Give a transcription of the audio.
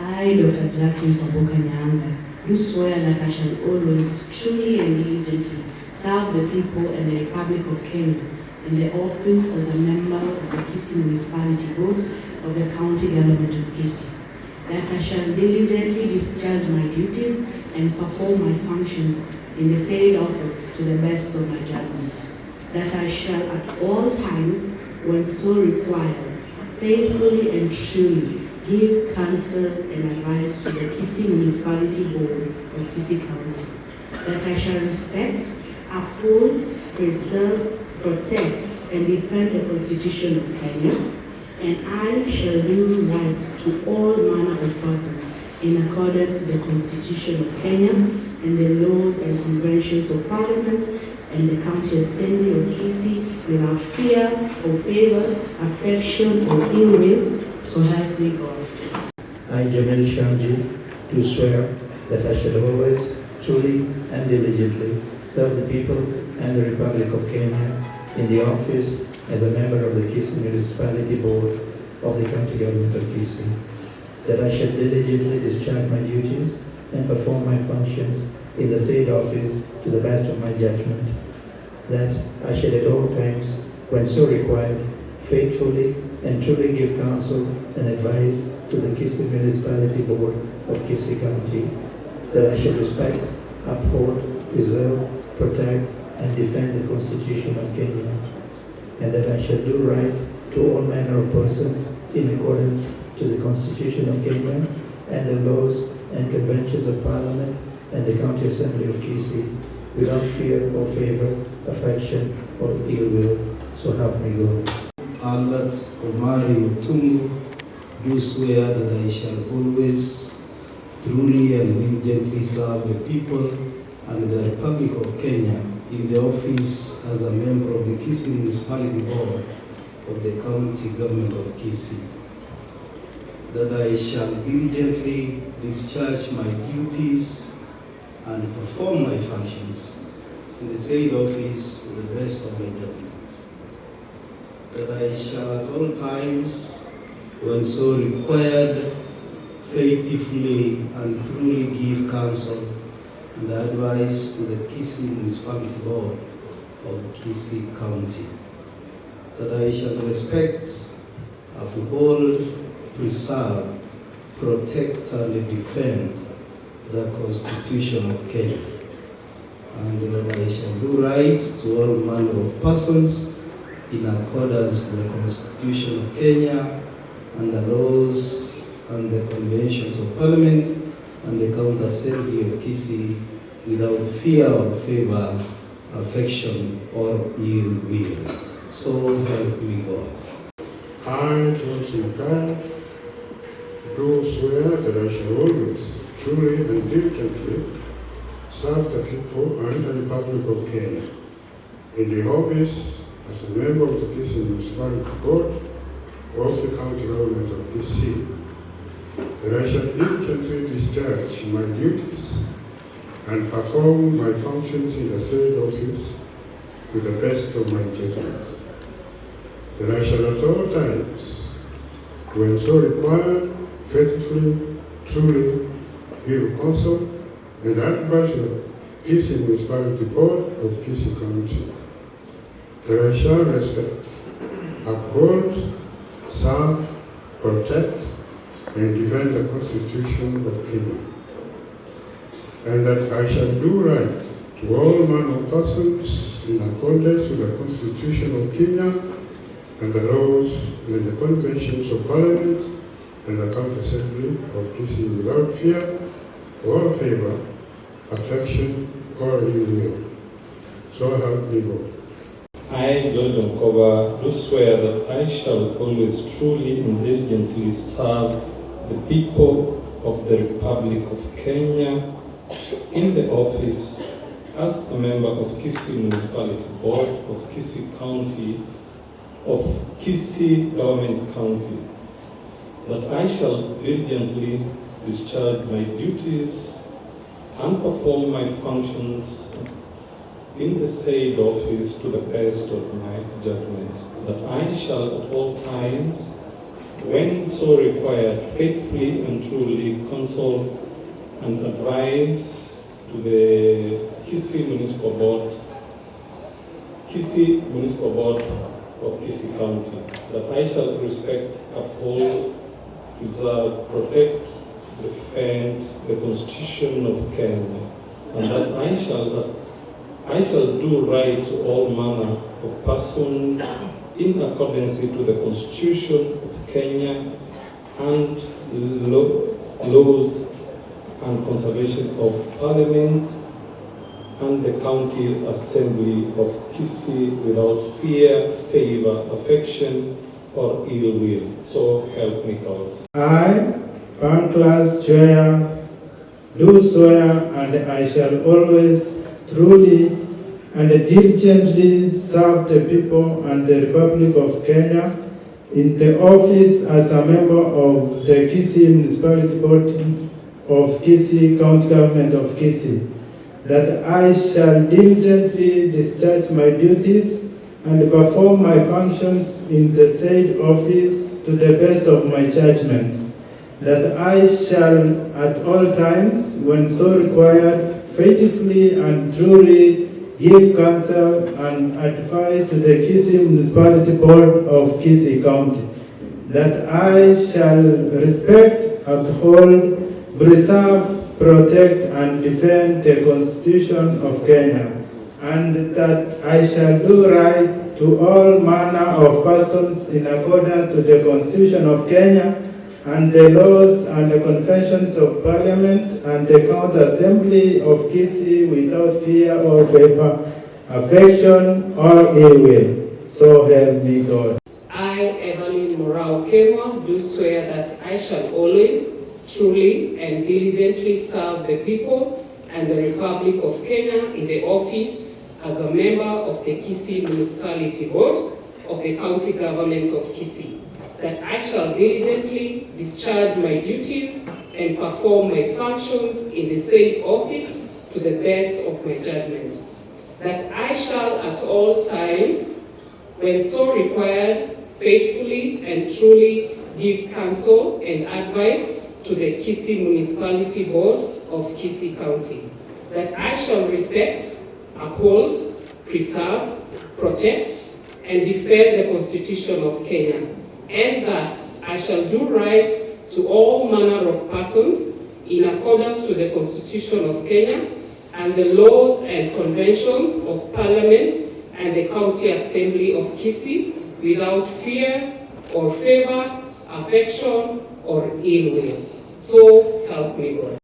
I, Dr. Jacqueline Paboka Nyanga, do swear that I shall always truly and diligently serve the people and the Republic of Kenya in the office as a member of the Gusii Municipality Board of the County Government of Gusii, that I shall diligently discharge my duties and perform my functions in the said office to the best of my judgment, that I shall at all times, when so required, faithfully and truly give counsel and advice to the Gusii Municipality Board of Gusii County, that I shall respect, uphold, preserve, protect, and defend the Constitution of Kenya, and I shall do right to all manner of persons in accordance with the Constitution of Kenya and the laws and conventions of Parliament and the County Assembly of Gusii without fear or favor, affection or ill will, so help me God. I, Jamil Shamji, do swear that I shall always, truly and diligently serve the people and the Republic of Kenya in the office as a member of the Gusii Municipality Board of the County Government of Gusii, that I shall diligently discharge my duties and perform my functions in the said office to the best of my judgment, that I shall at all times, when so required, faithfully and truly give counsel and advice to the Gusii Municipality Board of Gusii County, that I shall respect, uphold, preserve, protect, and defend the Constitution of Kenya, and that I shall do right to all manner of persons in accordance to the Constitution of Kenya and the laws and conventions of Parliament and the County Assembly of Gusii, without fear or favor, affection or ill will, so help me God. Albert Omari Otungu, do swear that I shall always truly and diligently serve the people and the Republic of Kenya in the office as a member of the Gusii Municipality Board of the County Government of Gusii, that I shall diligently discharge my duties and perform my functions in the said office to the best of my judgments, that I shall at all times, when so required, faithfully and truly give counsel and advice to the Gusii Municipality Board of Gusii County, that I shall respect, uphold, preserve, protect, and defend the Constitution of Kenya, and that I shall do right to all manner of persons in accordance with the Constitution of Kenya and the laws and the conventions of Parliament and the County Assembly of Gusii, without fear or favor, affection or ill will. So help me God. I, George Mkai, do swear that I shall always, truly and diligently serve the people and the Republic of Kenya in the office as a member of the Gusii Municipality Board of the County Government of Gusii, that I shall diligently discharge my duties and perform my functions in the said office with the best of my judgment, that I shall at all times, when so required, faithfully, truly give counsel and advise the Gusii Municipality Board of Gusii County, that I shall respect, uphold, serve, protect, and defend the Constitution of Kenya, and that I shall do right to all manner of persons in accordance with the Constitution of Kenya and the laws and the conventions of Parliament and the County Assembly of Gusii, without fear or favor, affection or ill will. So help me God. I, George Mkoba, do swear that I shall always truly and diligently serve the people of the Republic of Kenya in the office as a member of Gusii Municipality Board of Gusii County of Gusii Government County, that I shall diligently discharge my duties and perform my functions in the said office to the best of my judgment, that I shall at all times, when so required, faithfully and truly counsel and advise to the Gusii Municipal Board of Gusii County, that I shall respect, uphold, preserve, protect, defend the Constitution of Kenya, and that I shall do right to all manner of persons in accordance to the Constitution of Kenya and laws and conservation of Parliament and the County Assembly of Gusii without fear, favor, affection, or ill will. So help me God. I, Pancras Chair, do swear, and I shall always truly and diligently serve the people and the Republic of Kenya in the office as a member of the Gusii Municipality Board of Gusii County Government of Gusii, that I shall diligently discharge my duties and perform my functions in the said office to the best of my judgment, that I shall at all times, when so required, faithfully and truly give counsel and advice to the Gusii Municipality Board of Gusii County, that I shall respect, uphold, preserve, protect and defend the Constitution of Kenya, and that I shall do right to all manner of persons in accordance to the Constitution of Kenya and the laws and the conventions of Parliament and the County Assembly of Gusii without fear or favor, affection or ill will. So help me God. I, Evelyn Morao Kema, do swear that I shall always, truly and diligently serve the people and the Republic of Kenya in the office as a member of the Gusii Municipality Board of the County Government of Gusii, that I shall diligently discharge my duties and perform my functions in the same office to the best of my judgment, that I shall at all times, when so required, faithfully and truly give counsel and advice to the Gusii Municipality Board of Gusii County, that I shall respect, uphold, preserve, protect, and defend the Constitution of Kenya, and that I shall do right to all manner of persons in accordance to the Constitution of Kenya and the laws and conventions of Parliament and the County Assembly of Gusii without fear or favor, affection, or ill will. So help me God.